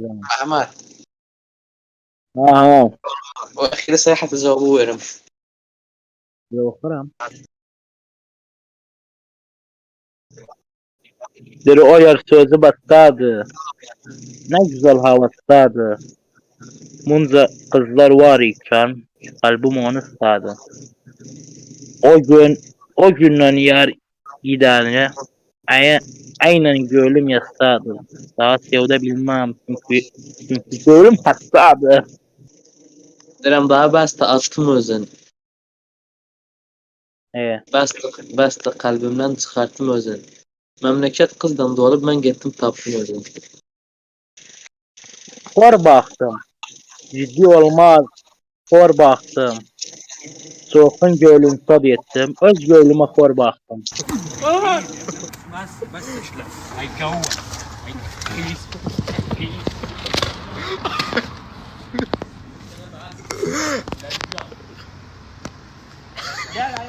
zaman. Ahmet, Ha, وأخيرا ساحة تزورم. yoxuram. Bir o yer sözü battadı. Ne güzel havasıdadı. Bunca kızlar var iken kalbim onu istadı. O günden yer gidene aynen gölüm yastadı. Daha sevde bilmem çünkü gölüm hastadı. Derem daha basta attım özün. E, Basta kalbimden çıkarttım özün. Memleket kızdan doğrup ben gittim taptım özün. Hor baktım. Ciddi olmaz. Hor baktım. Soğukun gölüm sad ettim. Öz gölüme hor baktım. بس اشلح هيجوع بيس بيس يلا